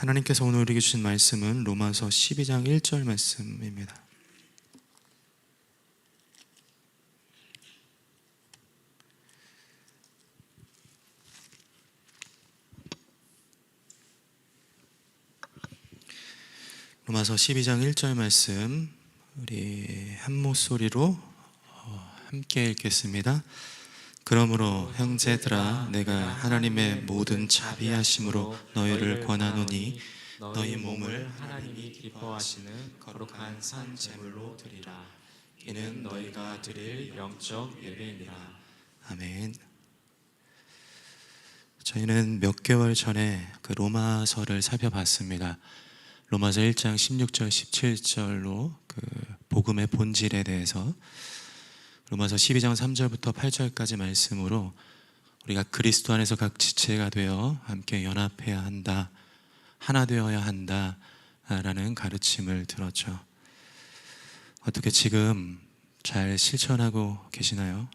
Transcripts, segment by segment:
하나님께서 오늘 우리에게 주신 말씀은 로마서 12장 1절 말씀입니다. 로마서 12장 1절 말씀 우리 한 목소리로 함께 읽겠습니다. 그러므로 형제들아 내가 하나님의 모든 자비하심으로 너희를 권하노니 너희 몸을 하나님이 기뻐하시는 거룩한 산 제물로 드리라. 이는 너희가 드릴 영적 예배니라. 아멘. 저희는 몇 개월 전에 그 로마서를 살펴봤습니다. 로마서 1장 16절 17절로 그 복음의 본질에 대해서, 로마서 12장 3절부터 8절까지 말씀으로 우리가 그리스도 안에서 각 지체가 되어 함께 연합해야 한다, 하나 되어야 한다 라는 가르침을 들었죠. 어떻게 지금 잘 실천하고 계시나요?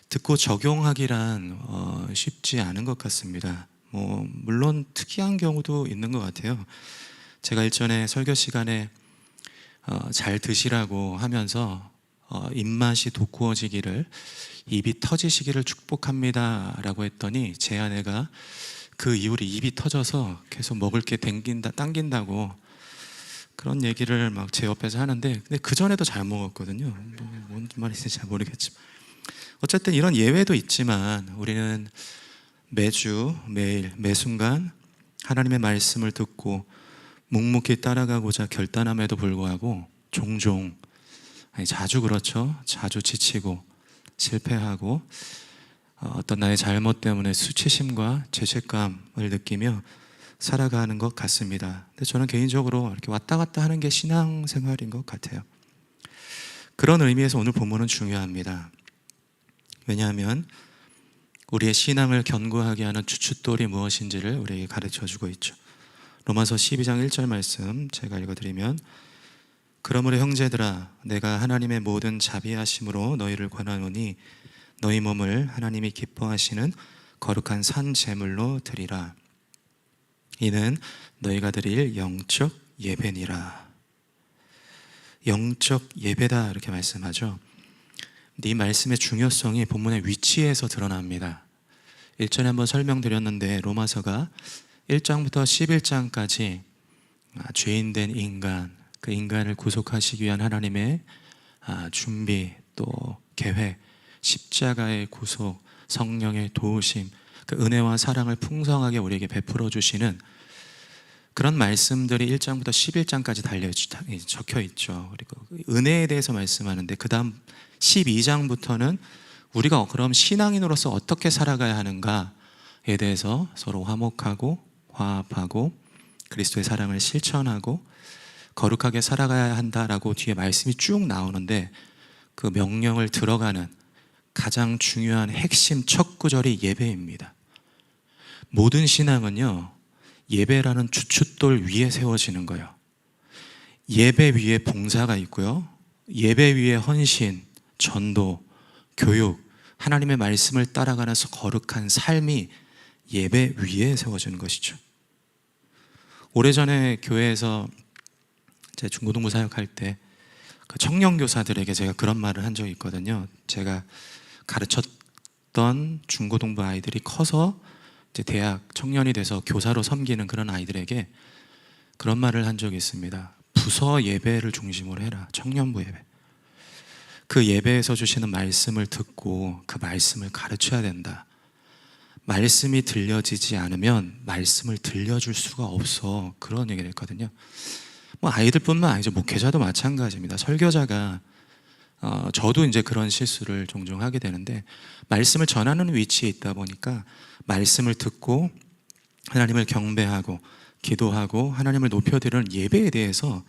듣고 적용하기란 쉽지 않은 것 같습니다. 물론 특이한 경우도 있는 것 같아요. 제가 일전에 설교 시간에 잘 드시라고 하면서 입맛이 돋구어지기를, 입이 터지시기를 축복합니다 라고 했더니 제 아내가 그 이후로 입이 터져서 계속 먹을 게 당긴다고 그런 얘기를 막 제 옆에서 하는데, 근데 그 전에도 잘 먹었거든요. 뭔 말인지 잘 모르겠지만 어쨌든 이런 예외도 있지만 우리는 매주 매일 매순간 하나님의 말씀을 듣고 묵묵히 따라가고자 결단함에도 불구하고 종종, 자주 그렇죠, 자주 지치고 실패하고 어떤 나의 잘못 때문에 수치심과 죄책감을 느끼며 살아가는 것 같습니다. 근데 저는 개인적으로 이렇게 왔다 갔다 하는 게 신앙생활인 것 같아요. 그런 의미에서 오늘 본문은 중요합니다. 왜냐하면 우리의 신앙을 견고하게 하는 주춧돌이 무엇인지를 우리에게 가르쳐주고 있죠. 로마서 12장 1절 말씀 제가 읽어드리면, 그러므로 형제들아 내가 하나님의 모든 자비하심으로 너희를 권하노니 너희 몸을 하나님이 기뻐하시는 거룩한 산 제물로 드리라. 이는 너희가 드릴 영적 예배니라. 영적 예배다 이렇게 말씀하죠. 이 말씀의 중요성이 본문의 위치에서 드러납니다. 일전에 한번 설명드렸는데 로마서가 1장부터 11장까지 죄인된 인간, 그 인간을 구속하시기 위한 하나님의 준비, 또 계획, 십자가의 구속, 성령의 도우심, 그 은혜와 사랑을 풍성하게 우리에게 베풀어 주시는 그런 말씀들이 1장부터 11장까지 적혀 있죠. 그리고 은혜에 대해서 말씀하는데 그 다음 12장부터는 우리가 그럼 신앙인으로서 어떻게 살아가야 하는가에 대해서 서로 화목하고 화합하고 그리스도의 사랑을 실천하고 거룩하게 살아가야 한다라고 뒤에 말씀이 쭉 나오는데, 그 명령을 들어가는 가장 중요한 핵심 첫 구절이 예배입니다. 모든 신앙은요, 예배라는 주춧돌 위에 세워지는 거예요. 예배 위에 봉사가 있고요, 예배 위에 헌신, 전도, 교육, 하나님의 말씀을 따라가는 거룩한 삶이 예배 위에 세워지는 것이죠. 오래전에 교회에서 제 중고등부 사역할 때 그 청년 교사들에게 제가 그런 말을 한 적이 있거든요. 제가 가르쳤던 중고등부 아이들이 커서 이제 대학 청년이 돼서 교사로 섬기는 그런 아이들에게 그런 말을 한 적이 있습니다. 부서 예배를 중심으로 해라. 청년부 예배. 그 예배에서 주시는 말씀을 듣고 그 말씀을 가르쳐야 된다. 말씀이 들려지지 않으면 말씀을 들려줄 수가 없어. 그런 얘기를 했거든요. 아이들뿐만 아니죠. 목회자도 마찬가지입니다. 설교자가 저도 이제 그런 실수를 종종 하게 되는데, 말씀을 전하는 위치에 있다 보니까 말씀을 듣고 하나님을 경배하고 기도하고 하나님을 높여드리는 예배에 대해서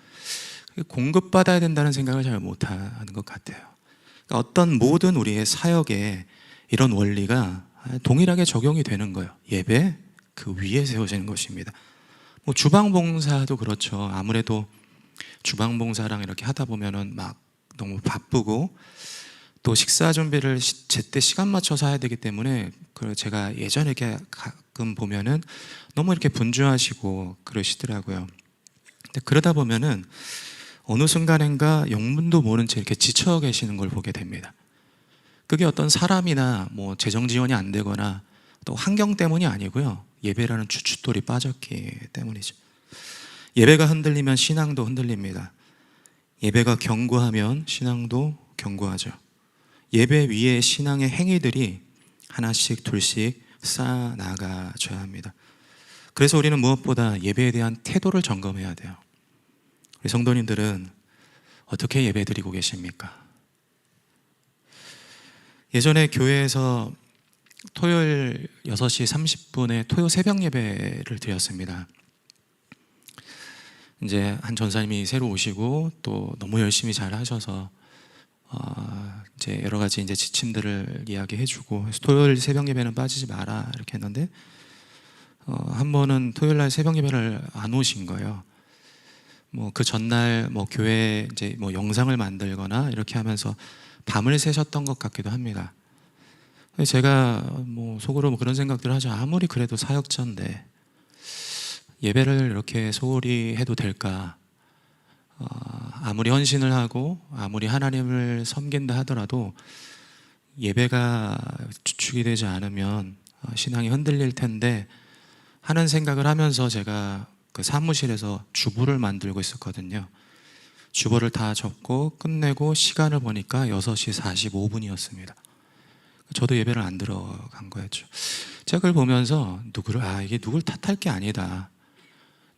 공급받아야 된다는 생각을 잘 못하는 것 같아요. 그러니까 어떤 모든 우리의 사역에 이런 원리가 동일하게 적용이 되는 거예요. 예배 그 위에 세워지는 것입니다. 주방봉사도 그렇죠. 아무래도 주방봉사랑 이렇게 하다 보면은 막 너무 바쁘고 또 식사 준비를 제때 시간 맞춰서 해야 되기 때문에 제가 예전에 이렇게 가끔 보면은 너무 이렇게 분주하시고 그러시더라고요. 근데 그러다 보면은 어느 순간인가 영문도 모른 채 이렇게 지쳐 계시는 걸 보게 됩니다. 그게 어떤 사람이나 뭐 재정 지원이 안 되거나 또 환경 때문이 아니고요. 예배라는 추춧돌이 빠졌기 때문이죠. 예배가 흔들리면 신앙도 흔들립니다. 예배가 견고하면 신앙도 견고하죠. 예배 위에 신앙의 행위들이 하나씩 둘씩 쌓아 나가줘야 합니다. 그래서 우리는 무엇보다 예배에 대한 태도를 점검해야 돼요. 우리 성도님들은 어떻게 예배 드리고 계십니까? 예전에 교회에서 토요일 6시 30분에 토요 새벽 예배를 드렸습니다. 이제 한 전사님이 새로 오시고 또 너무 열심히 잘 하셔서 이제 여러 가지 이제 지침들을 이야기해주고 토요일 새벽 예배는 빠지지 마라 이렇게 했는데 한 번은 토요일 날 새벽 예배를 안 오신 거예요. 뭐 그 전날 뭐 교회 이제 뭐 영상을 만들거나 이렇게 하면서 밤을 새셨던 것 같기도 합니다. 제가 뭐 속으로 뭐 그런 생각들을 하죠. 아무리 그래도 사역자인데 예배를 이렇게 소홀히 해도 될까? 아무리 헌신을 하고 아무리 하나님을 섬긴다 하더라도 예배가 주축이 되지 않으면 신앙이 흔들릴 텐데 하는 생각을 하면서 제가 그 사무실에서 주보를 만들고 있었거든요. 주보를 다 접고 끝내고 시간을 보니까 6시 45분이었습니다. 저도 예배를 안 들어간 거였죠. 제가 그걸 보면서 이게 누굴 탓할 게 아니다.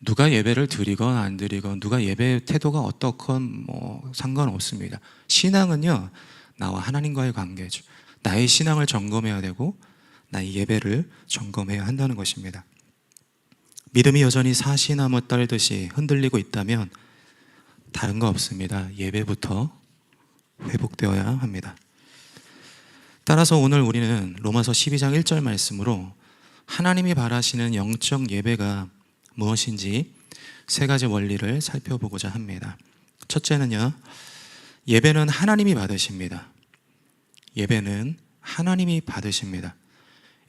누가 예배를 드리건 안 드리건 누가 예배 태도가 어떻건 뭐 상관없습니다. 신앙은요, 나와 하나님과의 관계죠. 나의 신앙을 점검해야 되고 나의 예배를 점검해야 한다는 것입니다. 믿음이 여전히 사시나무 떨듯이 흔들리고 있다면 다른 거 없습니다. 예배부터 회복되어야 합니다. 따라서 오늘 우리는 로마서 12장 1절 말씀으로 하나님이 바라시는 영적 예배가 무엇인지 세 가지 원리를 살펴보고자 합니다. 첫째는요, 예배는 하나님이 받으십니다. 예배는 하나님이 받으십니다.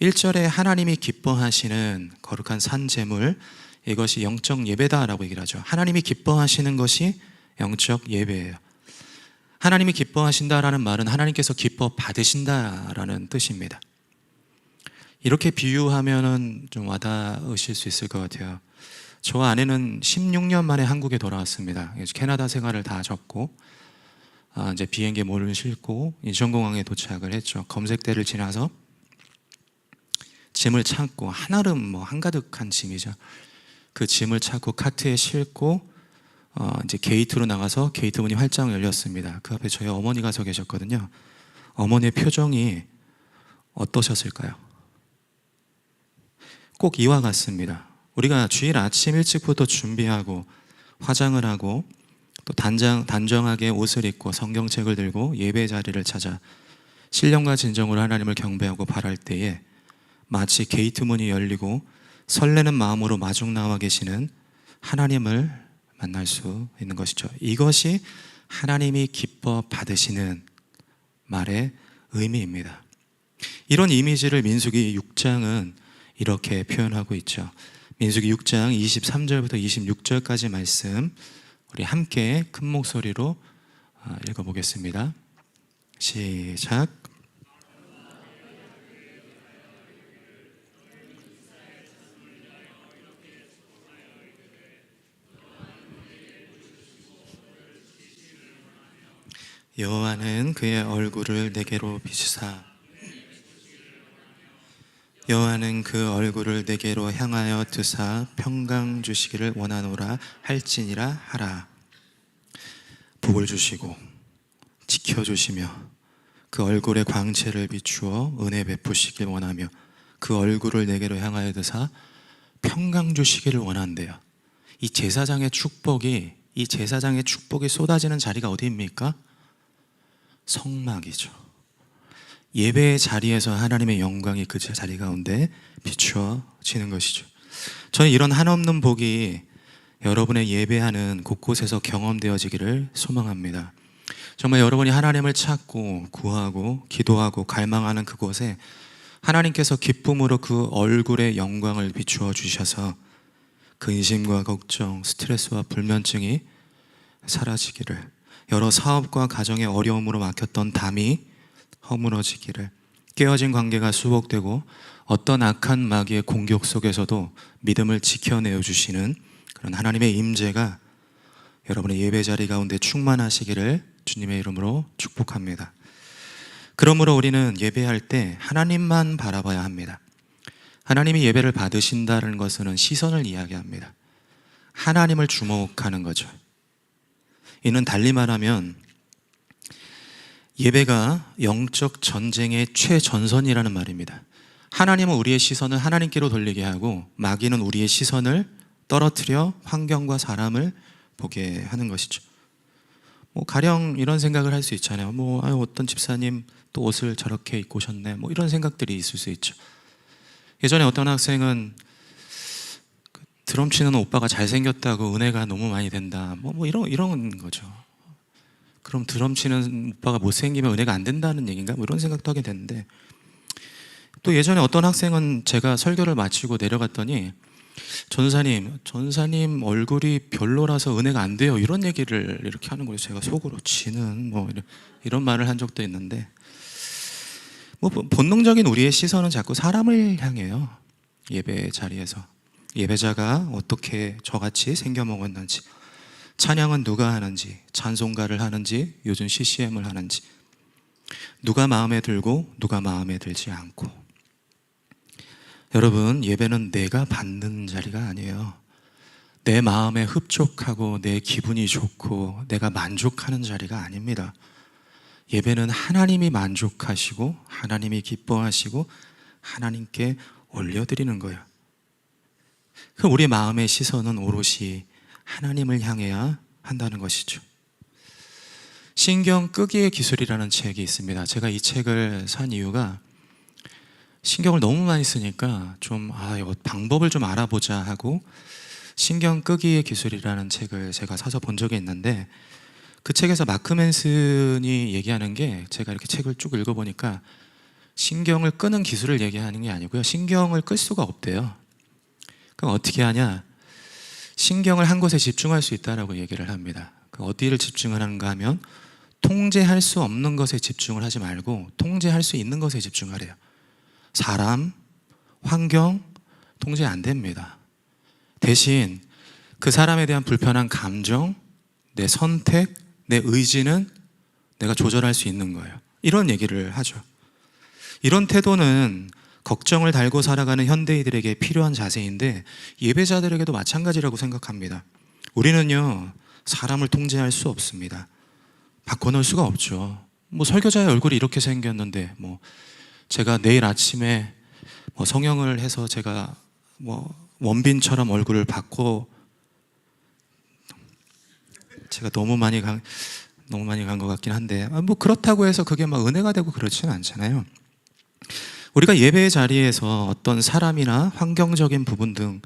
1절에 하나님이 기뻐하시는 거룩한 산제물, 이것이 영적 예배다라고 얘기를 하죠. 하나님이 기뻐하시는 것이 영적 예배예요. 하나님이 기뻐하신다라는 말은 하나님께서 기뻐 받으신다라는 뜻입니다. 이렇게 비유하면은 좀 와닿으실 수 있을 것 같아요. 저 아내는 16년 만에 한국에 돌아왔습니다. 캐나다 생활을 다 접고 이제 비행기에 몰을 싣고 인천공항에 도착을 했죠. 검색대를 지나서 짐을 찾고 한아름 뭐 한가득한 짐이죠. 그 짐을 찾고 카트에 싣고 이제 게이트로 나가서 게이트 문이 활짝 열렸습니다. 그 앞에 저희 어머니가 서 계셨거든요. 어머니의 표정이 어떠셨을까요? 꼭 이와 같습니다. 우리가 주일 아침 일찍부터 준비하고 화장을 하고 또 단정하게 옷을 입고 성경책을 들고 예배 자리를 찾아 신령과 진정으로 하나님을 경배하고 바랄 때에 마치 게이트 문이 열리고 설레는 마음으로 마중 나와 계시는 하나님을 만날 수 있는 것이죠. 이것이 하나님이 기뻐 받으시는 말의 의미입니다. 이런 이미지를 민수기 6장은 이렇게 표현하고 있죠. 민수기 6장 23절부터 26절까지 말씀 우리 함께 큰 목소리로 읽어보겠습니다. 시작. 여호와는 그의 얼굴을 내게로 비추사 여호와는 그 얼굴을 내게로 향하여 드사 평강 주시기를 원하노라 할지니라 하라. 복을 주시고 지켜주시며 그 얼굴의 광채를 비추어 은혜 베푸시길 원하며 그 얼굴을 내게로 향하여 드사 평강 주시기를 원한대요. 이 제사장의 축복이 쏟아지는 자리가 어디입니까? 성막이죠. 예배의 자리에서 하나님의 영광이 그 자리 가운데 비추어지는 것이죠. 저는 이런 한없는 복이 여러분의 예배하는 곳곳에서 경험되어지기를 소망합니다. 정말 여러분이 하나님을 찾고 구하고 기도하고 갈망하는 그곳에 하나님께서 기쁨으로 그 얼굴의 영광을 비추어 주셔서 근심과 걱정, 스트레스와 불면증이 사라지기를, 여러 사업과 가정의 어려움으로 막혔던 담이 허물어지기를, 깨어진 관계가 수복되고 어떤 악한 마귀의 공격 속에서도 믿음을 지켜내어 주시는 그런 하나님의 임재가 여러분의 예배 자리 가운데 충만하시기를 주님의 이름으로 축복합니다. 그러므로 우리는 예배할 때 하나님만 바라봐야 합니다. 하나님이 예배를 받으신다는 것은 시선을 이야기합니다. 하나님을 주목하는 거죠. 이는 달리 말하면 예배가 영적 전쟁의 최전선이라는 말입니다. 하나님은 우리의 시선을 하나님께로 돌리게 하고 마귀는 우리의 시선을 떨어뜨려 환경과 사람을 보게 하는 것이죠. 가령 이런 생각을 할 수 있잖아요. 어떤 집사님 또 옷을 저렇게 입고 오셨네. 이런 생각들이 있을 수 있죠. 예전에 어떤 학생은 드럼 치는 오빠가 잘생겼다고 은혜가 너무 많이 된다. 이런 거죠. 그럼 드럼 치는 오빠가 못생기면 은혜가 안 된다는 얘기인가? 이런 생각도 하게 되는데, 또 예전에 어떤 학생은 제가 설교를 마치고 내려갔더니 전사님 얼굴이 별로라서 은혜가 안 돼요. 이런 얘기를 이렇게 하는 거예요. 제가 속으로 지는 이런 말을 한 적도 있는데, 본능적인 우리의 시선은 자꾸 사람을 향해요. 예배 자리에서 예배자가 어떻게 저같이 생겨 먹었는지, 찬양은 누가 하는지, 찬송가를 하는지, 요즘 CCM을 하는지, 누가 마음에 들고 누가 마음에 들지 않고. 여러분, 예배는 내가 받는 자리가 아니에요. 내 마음에 흡족하고 내 기분이 좋고 내가 만족하는 자리가 아닙니다. 예배는 하나님이 만족하시고 하나님이 기뻐하시고 하나님께 올려드리는 거예요. 우리 마음의 시선은 오롯이 하나님을 향해야 한다는 것이죠. 신경 끄기의 기술이라는 책이 있습니다. 제가 이 책을 산 이유가 신경을 너무 많이 쓰니까 이거 방법을 좀 알아보자 하고 신경 끄기의 기술이라는 책을 제가 사서 본 적이 있는데, 그 책에서 마크 맨슨이 얘기하는 게, 제가 이렇게 책을 쭉 읽어보니까 신경을 끄는 기술을 얘기하는 게 아니고요, 신경을 끌 수가 없대요. 그럼 어떻게 하냐? 신경을 한 곳에 집중할 수 있다라고 얘기를 합니다. 어디를 집중을 하는가 하면 통제할 수 없는 것에 집중을 하지 말고 통제할 수 있는 것에 집중하래요. 사람, 환경 통제 안 됩니다. 대신 그 사람에 대한 불편한 감정, 내 선택, 내 의지는 내가 조절할 수 있는 거예요. 이런 얘기를 하죠. 이런 태도는 걱정을 달고 살아가는 현대인들에게 필요한 자세인데 예배자들에게도 마찬가지라고 생각합니다. 우리는요, 사람을 통제할 수 없습니다. 바꿔놓을 수가 없죠. 설교자의 얼굴이 이렇게 생겼는데 제가 내일 아침에 성형을 해서 제가 원빈처럼 얼굴을 바꿔, 제가 너무 많이 간 것 같긴 한데, 그렇다고 해서 그게 은혜가 되고 그렇지는 않잖아요. 우리가 예배의 자리에서 어떤 사람이나 환경적인 부분 등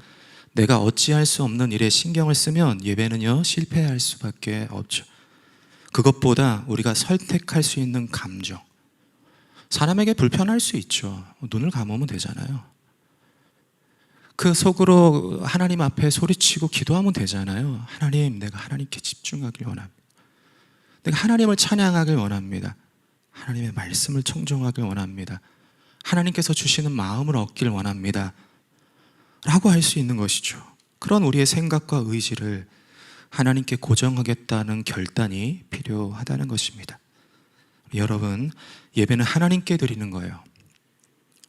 내가 어찌할 수 없는 일에 신경을 쓰면 예배는요, 실패할 수밖에 없죠. 그것보다 우리가 선택할 수 있는 감정, 사람에게 불편할 수 있죠. 눈을 감으면 되잖아요. 그 속으로 하나님 앞에 소리치고 기도하면 되잖아요. 하나님, 내가 하나님께 집중하길 원합니다. 내가 하나님을 찬양하길 원합니다. 하나님의 말씀을 청종하길 원합니다. 하나님께서 주시는 마음을 얻길 원합니다 라고 할 수 있는 것이죠. 그런 우리의 생각과 의지를 하나님께 고정하겠다는 결단이 필요하다는 것입니다. 여러분, 예배는 하나님께 드리는 거예요.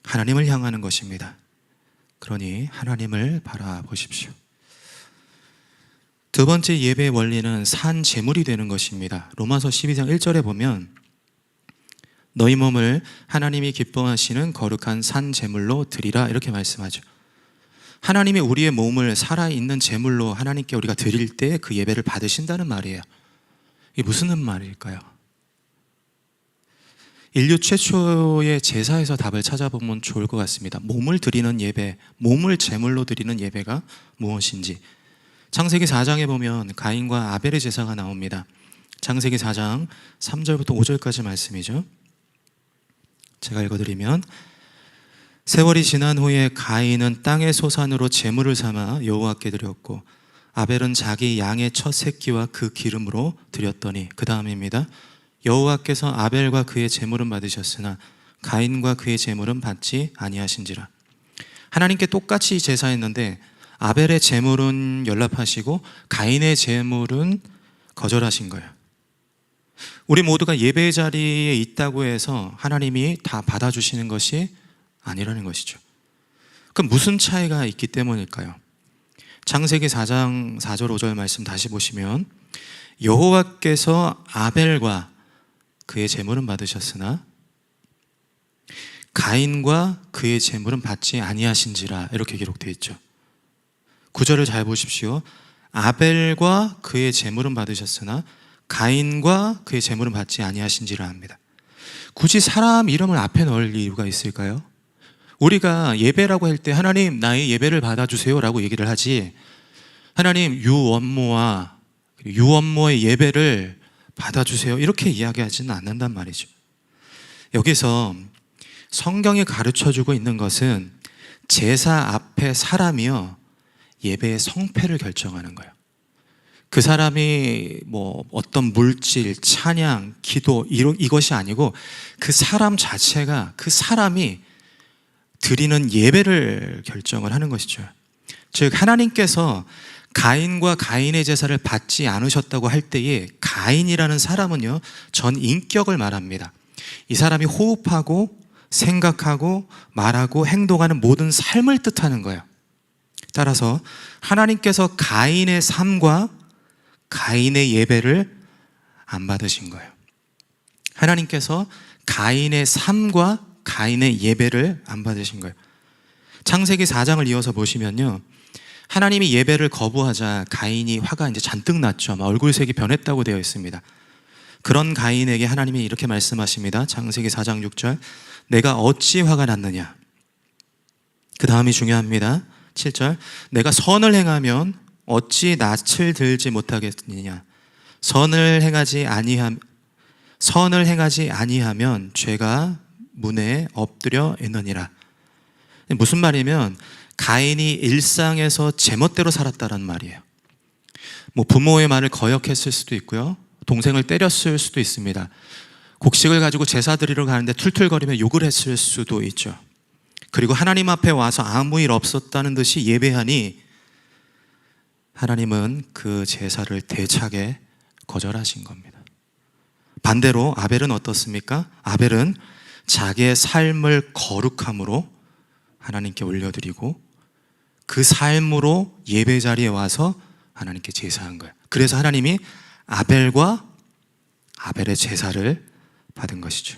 하나님을 향하는 것입니다. 그러니 하나님을 바라보십시오. 두 번째 예배의 원리는 산 제물이 되는 것입니다. 로마서 12장 1절에 보면 너희 몸을 하나님이 기뻐하시는 거룩한 산 제물로 드리라, 이렇게 말씀하죠. 하나님이 우리의 몸을 살아있는 제물로 하나님께 우리가 드릴 때 그 예배를 받으신다는 말이에요. 이게 무슨 말일까요? 인류 최초의 제사에서 답을 찾아보면 좋을 것 같습니다. 몸을 드리는 예배, 몸을 제물로 드리는 예배가 무엇인지. 창세기 4장에 보면 가인과 아벨의 제사가 나옵니다. 창세기 4장 3절부터 5절까지 말씀이죠. 제가 읽어드리면, 세월이 지난 후에 가인은 땅의 소산으로 제물을 삼아 여호와께 드렸고 아벨은 자기 양의 첫 새끼와 그 기름으로 드렸더니, 그 다음입니다. 여호와께서 아벨과 그의 제물은 받으셨으나 가인과 그의 제물은 받지 아니하신지라. 하나님께 똑같이 제사했는데 아벨의 제물은 연락하시고 가인의 제물은 거절하신 거예요. 우리 모두가 예배의 자리에 있다고 해서 하나님이 다 받아주시는 것이 아니라는 것이죠. 그럼 무슨 차이가 있기 때문일까요? 창세기 4장 4절 5절 말씀 다시 보시면, 여호와께서 아벨과 그의 제물은 받으셨으나 가인과 그의 제물은 받지 아니하신지라, 이렇게 기록되어 있죠. 9절을 잘 보십시오. 아벨과 그의 제물은 받으셨으나 가인과 그의 제물은 받지 아니하신지라 합니다. 굳이 사람 이름을 앞에 넣을 이유가 있을까요? 우리가 예배라고 할 때 하나님 나의 예배를 받아주세요 라고 얘기를 하지, 하나님 유원모와 유원모의 예배를 받아주세요 이렇게 이야기하지는 않는단 말이죠. 여기서 성경이 가르쳐주고 있는 것은 제사 앞에 사람이요 예배의 성패를 결정하는 거예요. 그 사람이 뭐 어떤 물질, 찬양, 기도 이것이 아니고 그 사람 자체가, 그 사람이 드리는 예배를 결정을 하는 것이죠. 즉 하나님께서 가인과 가인의 제사를 받지 않으셨다고 할 때에 가인이라는 사람은요 전 인격을 말합니다. 이 사람이 호흡하고 생각하고 말하고 행동하는 모든 삶을 뜻하는 거예요. 따라서 하나님께서 가인의 삶과 가인의 예배를 안 받으신 거예요. 하나님께서 가인의 삶과 가인의 예배를 안 받으신 거예요. 창세기 4장을 이어서 보시면요, 하나님이 예배를 거부하자 가인이 화가 이제 잔뜩 났죠. 얼굴색이 변했다고 되어 있습니다. 그런 가인에게 하나님이 이렇게 말씀하십니다. 창세기 4장 6절, 내가 어찌 화가 났느냐. 그 다음이 중요합니다. 7절, 내가 선을 행하면 어찌 낯을 들지 못하겠느냐. 선을 행하지 아니하면 죄가 문에 엎드려 있느니라. 무슨 말이면 가인이 일상에서 제멋대로 살았다는 말이에요. 뭐 부모의 말을 거역했을 수도 있고요, 동생을 때렸을 수도 있습니다. 곡식을 가지고 제사 드리러 가는데 툴툴거리며 욕을 했을 수도 있죠. 그리고 하나님 앞에 와서 아무 일 없었다는 듯이 예배하니 하나님은 그 제사를 대차게 거절하신 겁니다. 반대로 아벨은 어떻습니까? 아벨은 자기의 삶을 거룩함으로 하나님께 올려드리고 그 삶으로 예배 자리에 와서 하나님께 제사한 거예요. 그래서 하나님이 아벨과 아벨의 제사를 받은 것이죠.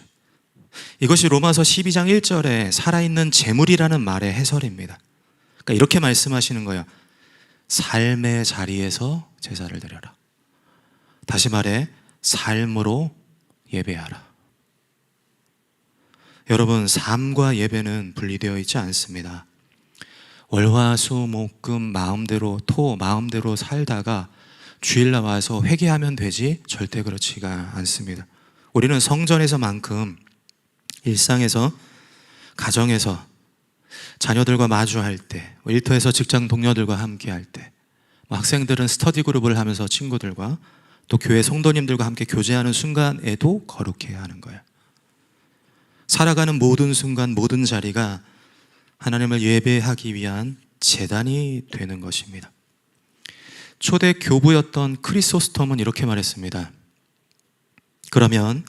이것이 로마서 12장 1절에 살아있는 제물이라는 말의 해설입니다. 그러니까 이렇게 말씀하시는 거예요. 삶의 자리에서 제사를 드려라. 다시 말해 삶으로 예배하라. 여러분, 삶과 예배는 분리되어 있지 않습니다. 월화수목금 마음대로 살다가 주일날 와서 회개하면 되지 절대 그렇지가 않습니다. 우리는 성전에서만큼 일상에서, 가정에서, 자녀들과 마주할 때, 일터에서 직장 동료들과 함께 할 때, 학생들은 스터디 그룹을 하면서 친구들과, 또 교회 성도님들과 함께 교제하는 순간에도 거룩해야 하는 거예요. 살아가는 모든 순간, 모든 자리가 하나님을 예배하기 위한 제단이 되는 것입니다. 초대 교부였던 크리소스톰은 이렇게 말했습니다. 그러면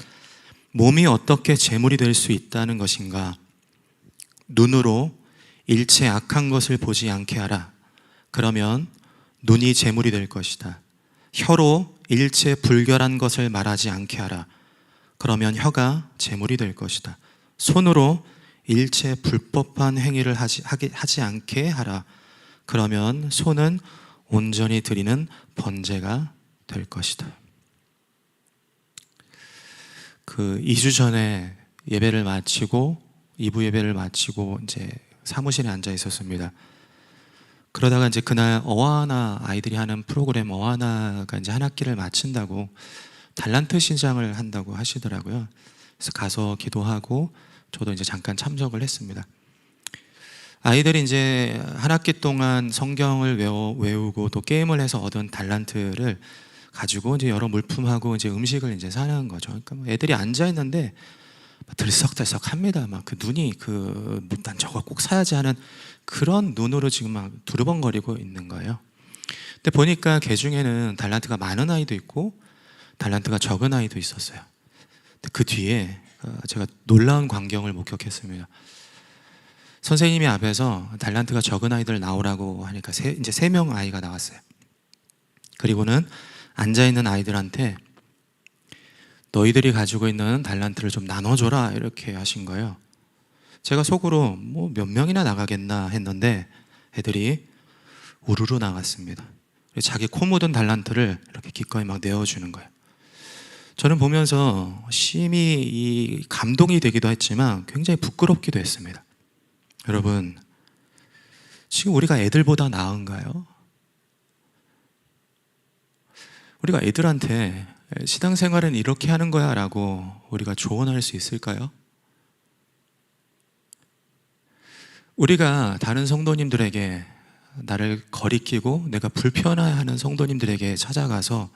몸이 어떻게 제물이 될 수 있다는 것인가? 눈으로 일체 악한 것을 보지 않게 하라. 그러면 눈이 제물이 될 것이다. 혀로 일체 불결한 것을 말하지 않게 하라. 그러면 혀가 제물이 될 것이다. 손으로 일체 불법한 행위를 하지 않게 하라. 그러면 손은 온전히 드리는 번제가 될 것이다. 2주 전에 예배를 마치고 2부 예배를 마치고 이제 사무실에 앉아 있었습니다. 그러다가 이제 그날 어하나, 아이들이 하는 프로그램 어하나가 이제 한 학기를 마친다고 달란트 시장을 한다고 하시더라고요. 그래서 가서 기도하고 저도 이제 잠깐 참석을 했습니다. 아이들이 이제 한 학기 동안 성경을 외우고 또 게임을 해서 얻은 달란트를 가지고 이제 여러 물품하고 이제 음식을 이제 사는 거죠. 그러니까 뭐 애들이 앉아 있는데 들썩들썩합니다. 막 그 눈이 난 저거 꼭 사야지 하는 그런 눈으로 지금 막 두리번거리고 있는 거예요. 근데 보니까 개 중에는 달란트가 많은 아이도 있고 달란트가 적은 아이도 있었어요. 근데 그 뒤에 제가 놀라운 광경을 목격했습니다. 선생님이 앞에서 달란트가 적은 아이들 나오라고 하니까 이제 3명 아이가 나왔어요. 그리고는 앉아있는 아이들한테 너희들이 가지고 있는 달란트를 좀 나눠줘라 이렇게 하신 거예요. 제가 속으로 뭐 몇 명이나 나가겠나 했는데 애들이 우르르 나갔습니다. 자기 코 묻은 달란트를 이렇게 기꺼이 막 내어주는 거예요. 저는 보면서 심히 감동이 되기도 했지만 굉장히 부끄럽기도 했습니다. 여러분, 지금 우리가 애들보다 나은가요? 우리가 애들한테 신앙생활은 이렇게 하는 거야 라고 우리가 조언할 수 있을까요? 우리가 다른 성도님들에게 나를 거리끼고 내가 불편해하는 성도님들에게 찾아가서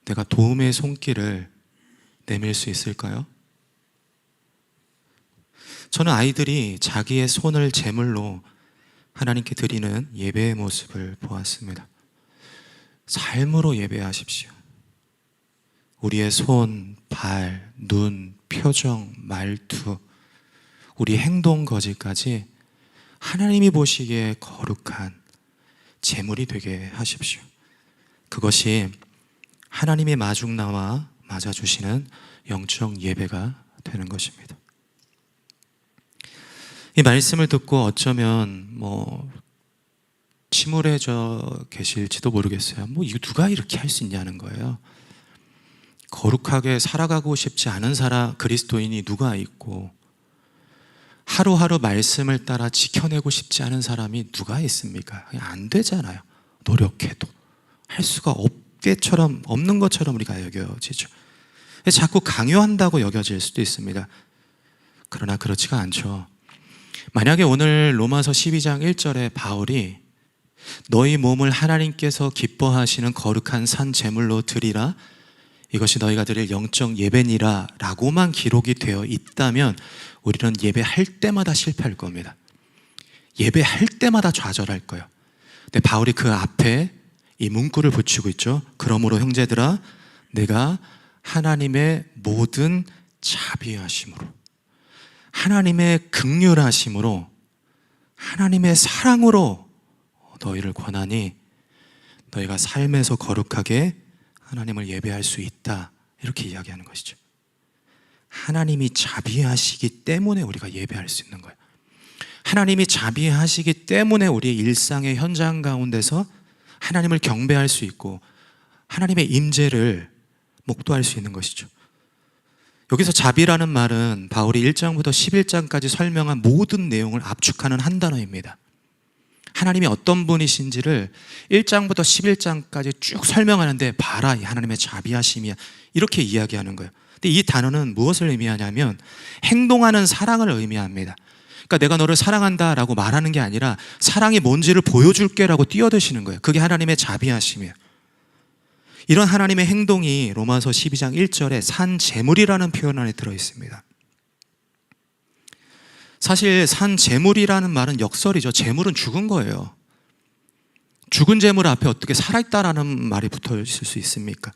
내가 도움의 손길을 내밀 수 있을까요? 저는 아이들이 자기의 손을 제물로 하나님께 드리는 예배의 모습을 보았습니다. 삶으로 예배하십시오. 우리의 손, 발, 눈, 표정, 말투, 우리 행동 거지까지 하나님이 보시기에 거룩한 제물이 되게 하십시오. 그것이 하나님의 마중 나와 맞아주시는 영적 예배가 되는 것입니다. 이 말씀을 듣고 어쩌면 침울해져 계실지도 모르겠어요. 이거 누가 이렇게 할 수 있냐는 거예요. 거룩하게 살아가고 싶지 않은 그리스도인이 누가 있고 하루하루 말씀을 따라 지켜내고 싶지 않은 사람이 누가 있습니까? 안 되잖아요. 노력해도 할 수가 없는 것처럼 우리가 여겨지죠. 자꾸 강요한다고 여겨질 수도 있습니다. 그러나 그렇지가 않죠. 만약에 오늘 로마서 12장 1절에 바울이 너희 몸을 하나님께서 기뻐하시는 거룩한 산 제물로 드리라, 이것이 너희가 드릴 영적 예배니라 라고만 기록이 되어 있다면 우리는 예배할 때마다 실패할 겁니다. 예배할 때마다 좌절할 거예요. 근데 바울이 그 앞에 이 문구를 붙이고 있죠. 그러므로 형제들아, 내가 하나님의 모든 자비하심으로, 하나님의 긍휼하심으로, 하나님의 사랑으로 너희를 권하니 너희가 삶에서 거룩하게 하나님을 예배할 수 있다, 이렇게 이야기하는 것이죠. 하나님이 자비하시기 때문에 우리가 예배할 수 있는 거예요. 하나님이 자비하시기 때문에 우리의 일상의 현장 가운데서 하나님을 경배할 수 있고 하나님의 임재를 목도할 수 있는 것이죠. 여기서 자비라는 말은 바울이 1장부터 11장까지 설명한 모든 내용을 압축하는 한 단어입니다. 하나님이 어떤 분이신지를 1장부터 11장까지 쭉 설명하는데 봐라, 이 하나님의 자비하심이야, 이렇게 이야기하는 거예요. 근데 이 단어는 무엇을 의미하냐면 행동하는 사랑을 의미합니다. 그러니까 내가 너를 사랑한다 라고 말하는 게 아니라 사랑이 뭔지를 보여줄게 라고 뛰어드시는 거예요. 그게 하나님의 자비하심이에요. 이런 하나님의 행동이 로마서 12장 1절에 산 제물이라는 표현 안에 들어있습니다. 사실 산 제물이라는 말은 역설이죠. 제물은 죽은 거예요. 죽은 제물 앞에 어떻게 살아있다라는 말이 붙어 있을 수 있습니까?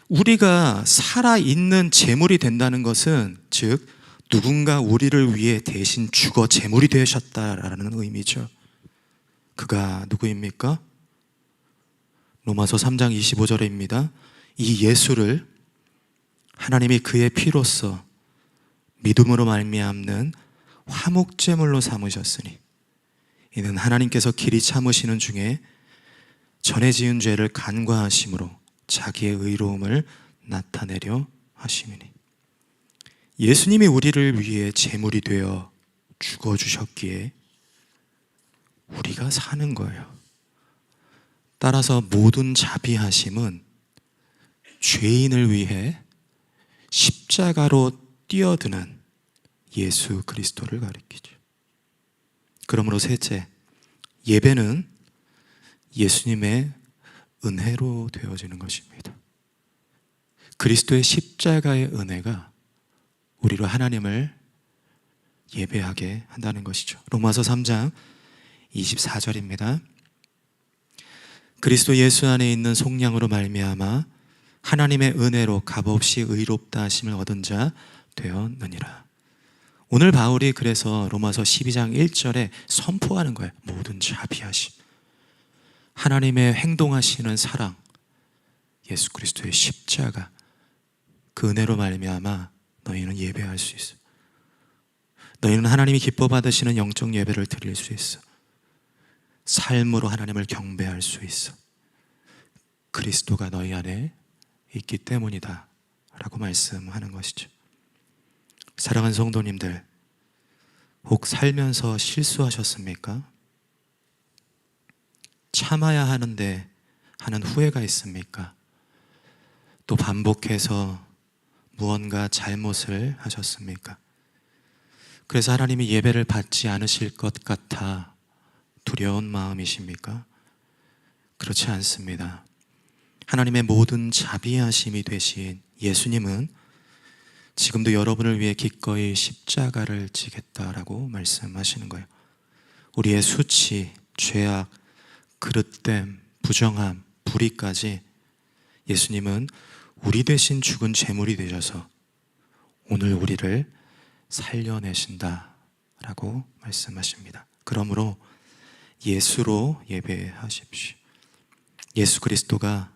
우리가 살아있는 제물이 된다는 것은 즉 누군가 우리를 위해 대신 죽어 제물이 되셨다라는 의미죠. 그가 누구입니까? 로마서 3장 25절입니다. 이 예수를 하나님이 그의 피로써 믿음으로 말미암는 화목제물로 삼으셨으니 이는 하나님께서 길이 참으시는 중에 전에 지은 죄를 간과하심으로 자기의 의로움을 나타내려 하심이니. 예수님이 우리를 위해 제물이 되어 죽어주셨기에 우리가 사는 거예요. 따라서 모든 자비하심은 죄인을 위해 십자가로 뛰어드는 예수 그리스도를 가리키죠. 그러므로 셋째, 예배는 예수님의 은혜로 되어지는 것입니다. 그리스도의 십자가의 은혜가 우리로 하나님을 예배하게 한다는 것이죠. 로마서 3장 24절입니다. 그리스도 예수 안에 있는 속량으로 말미암아 하나님의 은혜로 값없이 의롭다 하심을 얻은 자 되었느니라. 오늘 바울이 그래서 로마서 12장 1절에 선포하는 거예요. 모든 자비하심, 하나님의 행동하시는 사랑, 예수 그리스도의 십자가, 그 은혜로 말미암아 너희는 예배할 수 있어. 너희는 하나님이 기뻐 받으시는 영적 예배를 드릴 수 있어. 삶으로 하나님을 경배할 수 있어. 그리스도가 너희 안에 있기 때문이다 라고 말씀하는 것이죠. 사랑하는 성도님들, 혹 살면서 실수하셨습니까? 참아야 하는데 하는 후회가 있습니까? 또 반복해서 무언가 잘못을 하셨습니까? 그래서 하나님이 예배를 받지 않으실 것 같아 두려운 마음이십니까? 그렇지 않습니다. 하나님의 모든 자비하심이 되신 예수님은 지금도 여러분을 위해 기꺼이 십자가를 지겠다라고 말씀하시는 거예요. 우리의 수치, 죄악, 그릇됨, 부정함, 불의까지 예수님은 우리 대신 죽은 제물이 되셔서 오늘 우리를 살려내신다라고 말씀하십니다. 그러므로 예수로 예배하십시오. 예수 그리스도가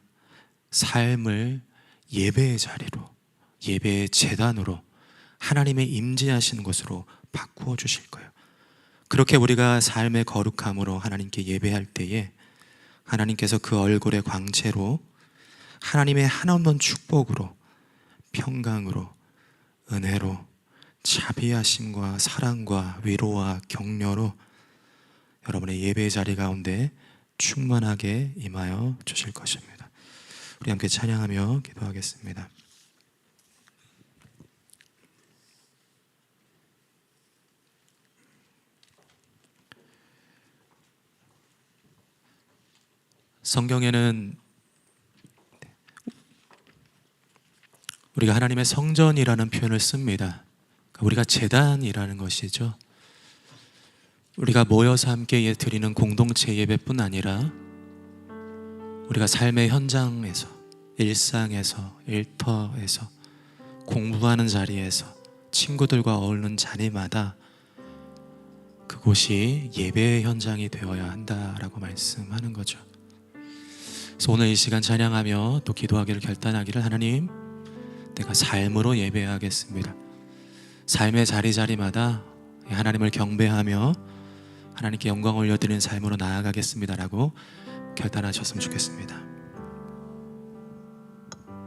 삶을 예배의 자리로, 예배의 제단으로 하나님의 임재하시는 곳으로 바꾸어 주실 거예요. 그렇게 우리가 삶의 거룩함으로 하나님께 예배할 때에 하나님께서 그 얼굴의 광채로 하나님의 한없는 축복으로, 평강으로, 은혜로, 자비하심과 사랑과 위로와 격려로 여러분의 예배의 자리 가운데 충만하게 임하여 주실 것입니다. 우리 함께 찬양하며 기도하겠습니다. 성경에는 우리가 하나님의 성전이라는 표현을 씁니다. 우리가 제단이라는 것이죠. 우리가 모여서 함께 드리는 공동체 예배뿐 아니라 우리가 삶의 현장에서, 일상에서, 일터에서, 공부하는 자리에서, 친구들과 어울리는 자리마다 그곳이 예배의 현장이 되어야 한다라고 말씀하는 거죠. 그래서 오늘 이 시간 찬양하며 또 기도하기를 결단하기를, 하나님, 내가 삶으로 예배하겠습니다. 삶의 자리자리마다 하나님을 경배하며 하나님께 영광 올려드리는 삶으로 나아가겠습니다라고 결단하셨으면 좋겠습니다.